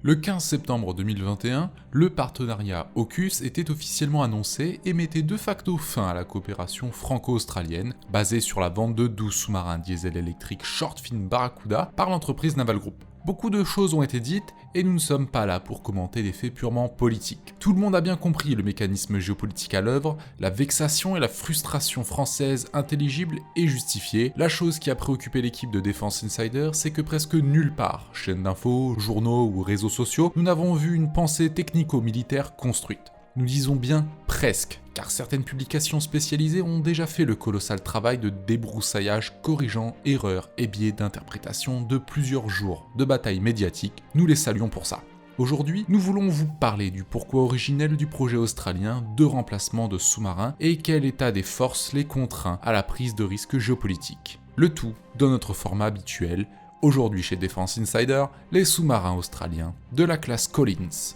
Le 15 septembre 2021, le partenariat AUKUS était officiellement annoncé et mettait de facto fin à la coopération franco-australienne basée sur la vente de 12 sous-marins diesel électriques Shortfin Barracuda par l'entreprise Naval Group. Beaucoup de choses ont été dites et nous ne sommes pas là pour commenter des faits purement politiques. Tout le monde a bien compris le mécanisme géopolitique à l'œuvre, la vexation et la frustration française intelligible et justifiée. La chose qui a préoccupé l'équipe de Defense Insider, c'est que presque nulle part, chaînes d'infos, journaux ou réseaux sociaux, nous n'avons vu une pensée technico-militaire construite. Nous disons bien presque, car certaines publications spécialisées ont déjà fait le colossal travail de débroussaillage corrigeant erreurs et biais d'interprétation de plusieurs jours de bataille médiatique. Nous les saluons pour ça. Aujourd'hui, nous voulons vous parler du pourquoi originel du projet australien de remplacement de sous-marins et quel état des forces les contraint à la prise de risques géopolitiques. Le tout dans notre format habituel, aujourd'hui chez Defense Insider, les sous-marins australiens de la classe Collins.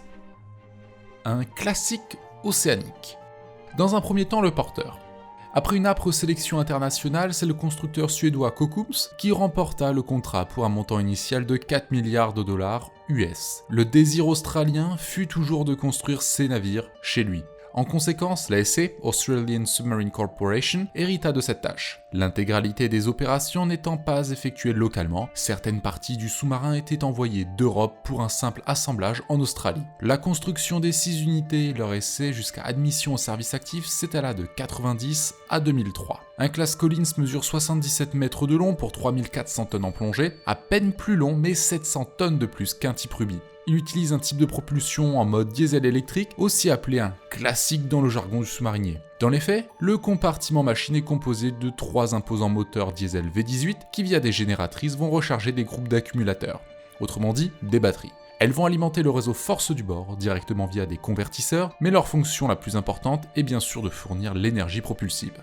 Un classique océanique. Dans un premier temps, le porteur. Après une âpre sélection internationale, c'est le constructeur suédois Kockums qui remporta le contrat pour un montant initial de 4 milliards de dollars US. Le désir australien fut toujours de construire ces navires chez lui. En conséquence, l'ASC, Australian Submarine Corporation, hérita de cette tâche. L'intégralité des opérations n'étant pas effectuées localement, certaines parties du sous-marin étaient envoyées d'Europe pour un simple assemblage en Australie. La construction des 6 unités et leur essai jusqu'à admission au service actif s'étala de 90 à 2003. Un classe Collins mesure 77 mètres de long pour 3400 tonnes en plongée, à peine plus long mais 700 tonnes de plus qu'un type Ruby. Il utilise un type de propulsion en mode diesel électrique, aussi appelé un classique dans le jargon du sous-marinier. Dans les faits, le compartiment machine est composé de 3 imposants moteurs diesel V18 qui via des génératrices vont recharger des groupes d'accumulateurs, autrement dit des batteries. Elles vont alimenter le réseau force du bord directement via des convertisseurs, mais leur fonction la plus importante est bien sûr de fournir l'énergie propulsive.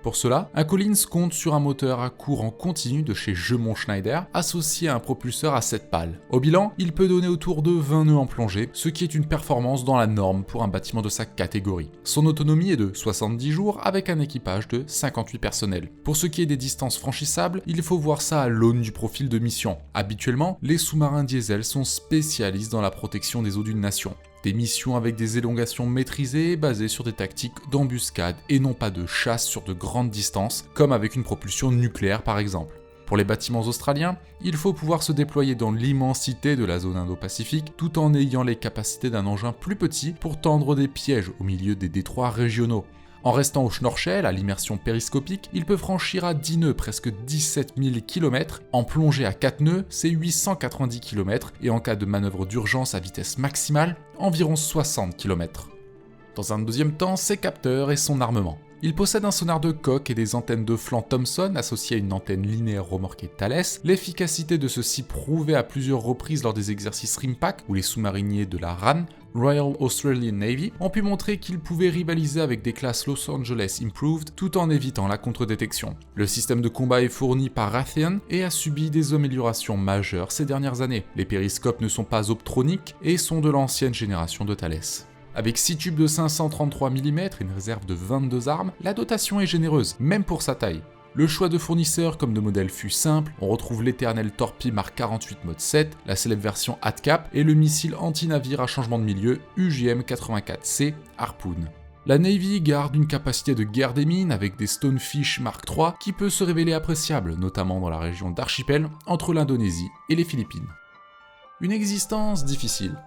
Pour cela, un Collins compte sur un moteur à courant continu de chez Gemont Schneider, associé à un propulseur à 7 pales. Au bilan, il peut donner autour de 20 nœuds en plongée, ce qui est une performance dans la norme pour un bâtiment de sa catégorie. Son autonomie est de 70 jours avec un équipage de 58 personnels. Pour ce qui est des distances franchissables, il faut voir ça à l'aune du profil de mission. Habituellement, les sous-marins diesel sont spécialistes dans la protection des eaux d'une nation. Des missions avec des élongations maîtrisées basées sur des tactiques d'embuscade et non pas de chasse sur de grandes distances, comme avec une propulsion nucléaire par exemple. Pour les bâtiments australiens, il faut pouvoir se déployer dans l'immensité de la zone Indo-Pacifique tout en ayant les capacités d'un engin plus petit pour tendre des pièges au milieu des détroits régionaux. En restant au schnorchel, à l'immersion périscopique, il peut franchir à 10 nœuds presque 17 000 km, en plongée à 4 nœuds, c'est 890 km, et en cas de manœuvre d'urgence à vitesse maximale, environ 60 km. Dans un deuxième temps, ses capteurs et son armement. Il possède un sonar de coque et des antennes de flanc Thomson associées à une antenne linéaire remorquée Thales, l'efficacité de ceux-ci prouvée à plusieurs reprises lors des exercices RIMPAC, où les sous-mariniers de la RAN, Royal Australian Navy, ont pu montrer qu'ils pouvaient rivaliser avec des classes Los Angeles Improved tout en évitant la contre-détection. Le système de combat est fourni par Raytheon et a subi des améliorations majeures ces dernières années. Les périscopes ne sont pas optroniques et sont de l'ancienne génération de Thales. Avec 6 tubes de 533 mm et une réserve de 22 armes, la dotation est généreuse, même pour sa taille. Le choix de fournisseurs comme de modèles fut simple, on retrouve l'éternel Torpille Mark 48 Mode 7, la célèbre version ATCAP et le missile anti-navire à changement de milieu UGM-84C Harpoon. La Navy garde une capacité de guerre des mines avec des Stonefish Mark III qui peut se révéler appréciable, notamment dans la région d'archipel entre l'Indonésie et les Philippines. Une existence difficile.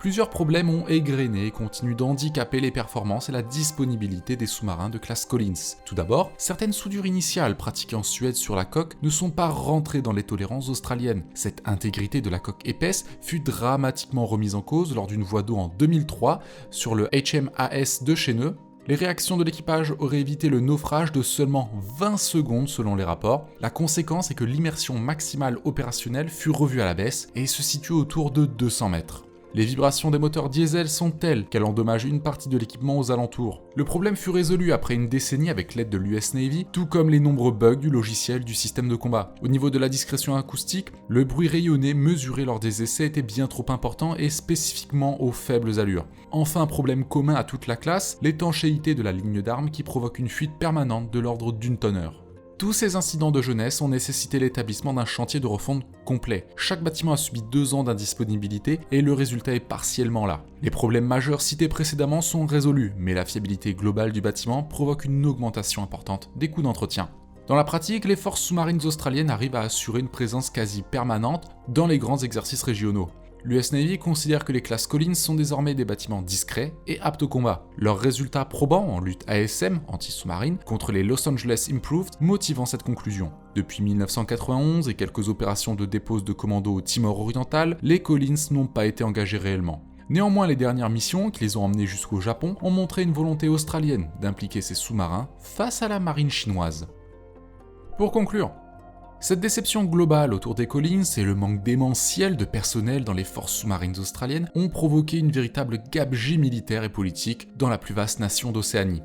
Plusieurs problèmes ont égrené et continuent d'handicaper les performances et la disponibilité des sous-marins de classe Collins. Tout d'abord, certaines soudures initiales pratiquées en Suède sur la coque ne sont pas rentrées dans les tolérances australiennes. Cette intégrité de la coque épaisse fut dramatiquement remise en cause lors d'une voie d'eau en 2003 sur le HMAS de Chêneux. Les réactions de l'équipage auraient évité le naufrage de seulement 20 secondes selon les rapports. La conséquence est que l'immersion maximale opérationnelle fut revue à la baisse et se situe autour de 200 mètres. Les vibrations des moteurs diesel sont telles qu'elles endommagent une partie de l'équipement aux alentours. Le problème fut résolu après une décennie avec l'aide de l'US Navy, tout comme les nombreux bugs du logiciel du système de combat. Au niveau de la discrétion acoustique, le bruit rayonné mesuré lors des essais était bien trop important et spécifiquement aux faibles allures. Enfin, un problème commun à toute la classe, l'étanchéité de la ligne d'armes qui provoque une fuite permanente de l'ordre d'une tonne-heure. Tous ces incidents de jeunesse ont nécessité l'établissement d'un chantier de refonte complet. Chaque bâtiment a subi 2 ans d'indisponibilité et le résultat est partiellement là. Les problèmes majeurs cités précédemment sont résolus, mais la fiabilité globale du bâtiment provoque une augmentation importante des coûts d'entretien. Dans la pratique, les forces sous-marines australiennes arrivent à assurer une présence quasi permanente dans les grands exercices régionaux. L'US Navy considère que les classes Collins sont désormais des bâtiments discrets et aptes au combat. Leurs résultats probants en lutte ASM, anti-sous-marine, contre les Los Angeles Improved motivant cette conclusion. Depuis 1991 et quelques opérations de dépose de commando au Timor oriental, les Collins n'ont pas été engagés réellement. Néanmoins, les dernières missions, qui les ont emmenés jusqu'au Japon, ont montré une volonté australienne d'impliquer ces sous-marins face à la marine chinoise. Pour conclure, cette déception globale autour des Collins et le manque démentiel de personnel dans les forces sous-marines australiennes ont provoqué une véritable gabegie militaire et politique dans la plus vaste nation d'Océanie.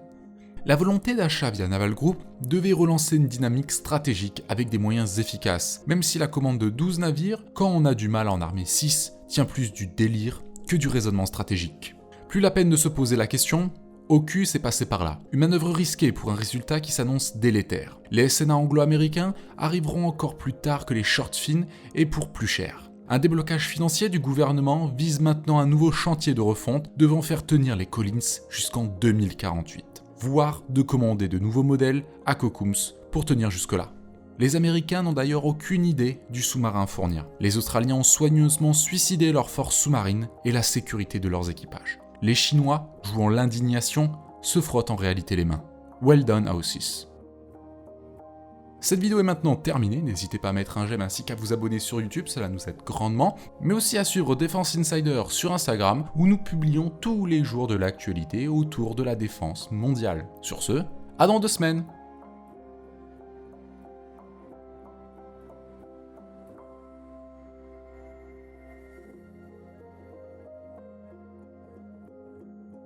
La volonté d'achat via Naval Group devait relancer une dynamique stratégique avec des moyens efficaces, même si la commande de 12 navires, quand on a du mal à en armer 6, tient plus du délire que du raisonnement stratégique. Plus la peine de se poser la question, AUKUS est passé par là, une manœuvre risquée pour un résultat qui s'annonce délétère. Les SNA anglo-américains arriveront encore plus tard que les short fins et pour plus cher. Un déblocage financier du gouvernement vise maintenant un nouveau chantier de refonte devant faire tenir les Collins jusqu'en 2048, voire de commander de nouveaux modèles à Kockums pour tenir jusque-là. Les Américains n'ont d'ailleurs aucune idée du sous-marin à fournir. Les Australiens ont soigneusement suicidé leurs forces sous-marines et la sécurité de leurs équipages. Les Chinois, jouant l'indignation, se frottent en réalité les mains. Well done, AUKUS. Cette vidéo est maintenant terminée, n'hésitez pas à mettre un j'aime ainsi qu'à vous abonner sur YouTube, cela nous aide grandement, mais aussi à suivre Defense Insider sur Instagram, où nous publions tous les jours de l'actualité autour de la défense mondiale. Sur ce, à dans 2 semaines.